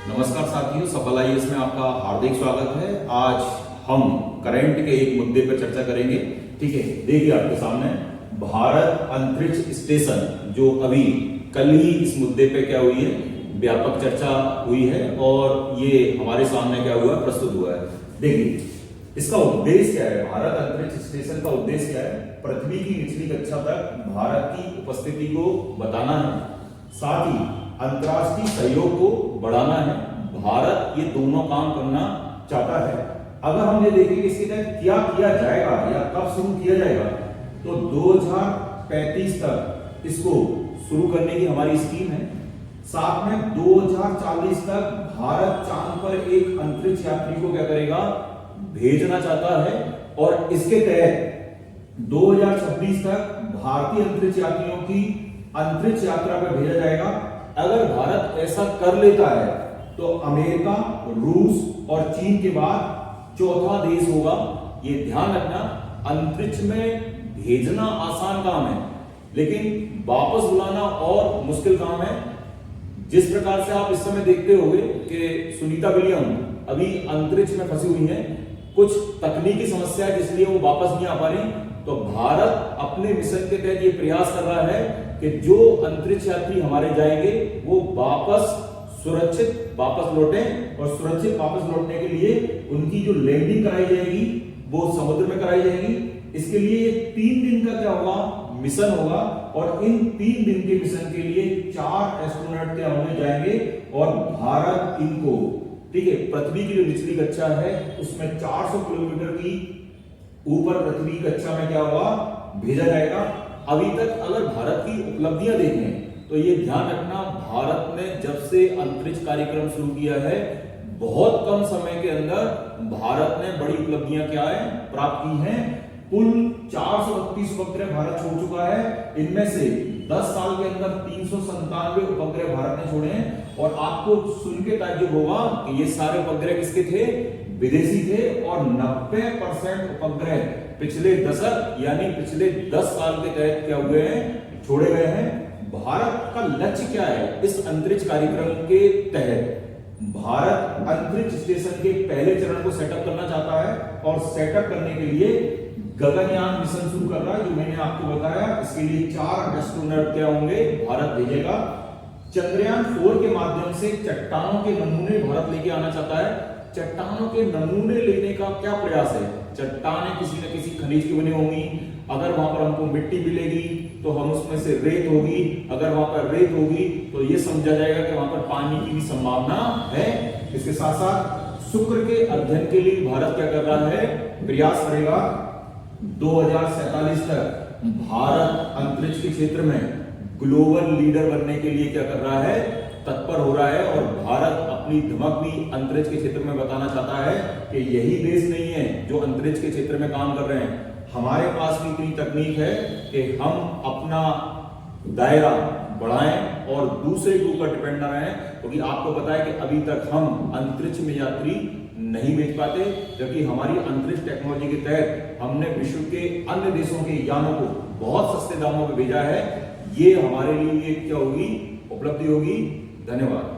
नमस्कार साथियों, सफल आईएएस में आपका हार्दिक स्वागत है। आज हम करंट के एक मुद्दे पर चर्चा करेंगे। ठीक है, देखिए आपके सामने भारत अंतरिक्ष स्टेशन, जो अभी कल ही इस मुद्दे पे क्या हुई है, व्यापक चर्चा हुई है और ये हमारे सामने क्या हुआ, प्रस्तुत हुआ है। देखिए इसका उद्देश्य क्या है, भारत अंतरिक्ष स्टेशन का उद्देश्य क्या है, पृथ्वी की निचली कक्षा तक भारत की उपस्थिति को बताना है, साथ ही अंतर्राष्ट्रीय सहयोग को बढ़ाना है। भारत ये दोनों काम करना चाहता है। अगर हम ये देखें कि इसके तहत क्या किया जाएगा या कब शुरू किया जाएगा, तो 2035 तक इसको शुरू करने की हमारी स्कीम है। साथ में 2040 तक भारत चांद पर एक अंतरिक्ष यात्री को क्या करेगा, भेजना चाहता है और इसके तहत 2026 तक भारतीय अंतरिक्ष यात्रियों की अंतरिक्ष यात्रा पर भेजा जाएगा। अगर भारत ऐसा कर लेता है तो अमेरिका, रूस और चीन के बाद चौथा देश होगा। ये ध्यान रखना, अंतरिक्ष में भेजना आसान काम है लेकिन वापस बुलाना और मुश्किल काम है। जिस प्रकार से आप इस समय देखते होंगे कि सुनीता विलियम अभी अंतरिक्ष में फंसी हुई हैं, कुछ तकनीकी समस्या है जिसलिए वो वापस नहीं आ पा रही। तो भारत अपने मिशन के तहत ये प्रयास कर रहा है कि जो अंतरिक्ष यात्री हमारे जाएंगे वो सुरक्षित वापस लौटें, और सुरक्षित वापस लौटने के लिए उनकी जो लैंडिंग कराई जाएगी वो समुद्र में कराई जाएगी। इसके लिए 3 दिन का क्या होगा, मिशन होगा और इन 3 दिन के मिशन के लिए 4 एस्ट्रोनॉट क्या होने जाएंगे और भारत इनको, ठीक है, पृथ्वी की जो निचली कक्षा है उसमें 400 किलोमीटर की ऊपर पृथ्वी कक्षा में क्या होगा, भेजा जाएगा। अभी तक अगर भारत की उपलब्धियां देखें तो ये ध्यान रखना, भारत ने जब से अंतरिक्ष कार्यक्रम शुरू किया है बहुत कम समय के अंदर भारत ने बड़ी उपलब्धियां क्या है, प्राप्त की हैं। कुल 432 उपग्रह भारत छोड़ चुका है। इनमें से 10 साल के अंदर 397 उपग्रह भारत ने छोड़े हैं। और आपको सुन के ताज्जुब होगा कि ये सारे उपग्रह किसके थे, विदेशी थे। और 90% उपग्रह पिछले दशक यानी पिछले 10 साल के तहत क्या हुए हैं, छोड़े गए हैं। भारत का लक्ष्य क्या है इस अंतरिक्ष कार्यक्रम के तहत, भारत अंतरिक्ष स्टेशन के पहले चरण को सेटअप करना चाहता है और सेटअप करने के लिए गगनयान मिशन शुरू कर रहा है, जो मैंने आपको बताया। इसके लिए 4 एस्ट्रोनॉट क्या होंगे, भारत भेजेगा। चंद्रयान 4 के माध्यम से चट्टानों के नमूने भारत लेके आना चाहता है। चट्टानों के नमूने लेने का क्या प्रयास है, चट्टानें किसी न किसी खनिज की बनी होंगी। अगर वहां पर हमको मिट्टी मिलेगी तो हम उसमें से रेत होगी, अगर वहां पर रेत होगी तो ये समझा जाएगा कि वहां पर पानी की भी संभावना है। इसके साथ साथ शुक्र के अध्ययन के लिए भारत क्या कर रहा है, प्रयास करेगा। 2047 तक भारत अंतरिक्ष के क्षेत्र में ग्लोबल लीडर बनने के लिए क्या कर रहा है, तत्पर हो रहा है। और भारत अपनी धमक भी अंतरिक्ष के क्षेत्र में बताना चाहता है कि यही देश नहीं है जो अंतरिक्ष के क्षेत्र में काम कर रहे हैं, हमारे पास भी इतनी तकनीक है कि हम अपना दायरा बढ़ाएं और दूसरे के ऊपर डिपेंड न रहें। क्योंकि आपको पता है कि अभी तक हम अंतरिक्ष में यात्री नहीं भेज पाते, जबकि हमारी अंतरिक्ष टेक्नोलॉजी के तहत हमने विश्व के अन्य देशों के यानों को बहुत सस्ते दामों में भेजा है। ये हमारे लिए क्या होगी, उपलब्धि होगी। धन्यवाद।